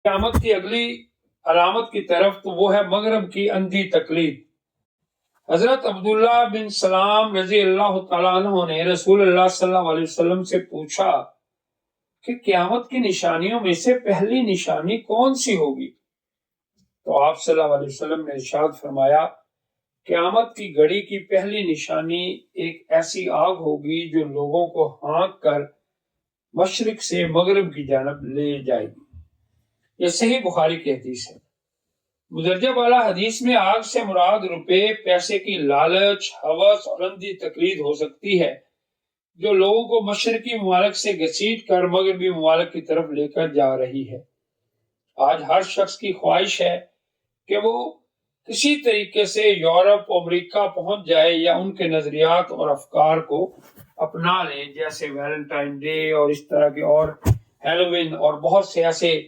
قیامت کی اگلی علامت کی طرف تو وہ ہے مغرب کی اندھی تقلید۔ حضرت عبداللہ بن سلام رضی اللہ تعالیٰ عنہ نے رسول اللہ صلی اللہ علیہ وسلم سے پوچھا کہ قیامت کی نشانیوں میں سے پہلی نشانی کون سی ہوگی؟ تو آپ صلی اللہ علیہ وسلم نے ارشاد فرمایا، قیامت کی گھڑی کی پہلی نشانی ایک ایسی آگ ہوگی جو لوگوں کو ہانک کر مشرق سے مغرب کی جانب لے جائے گی۔ یہ صحیح بخاری کی حدیث ہے۔ مدرجہ بالا حدیث میں آگ سے مراد روپے، پیسے کی لالچ، ہوس اور اندھی تقلید ہو سکتی ہے جو لوگوں کو مشرقی ممالک سے گھسیٹ کر مغربی ممالک کی طرف لے کر جا رہی ہے۔ آج ہر شخص کی خواہش ہے کہ وہ کسی طریقے سے یورپ اور امریکہ پہنچ جائے یا ان کے نظریات اور افکار کو اپنا لے، جیسے ویلنٹائن ڈے اور اس طرح کے اور ہیلووین اور بہت سے ایسے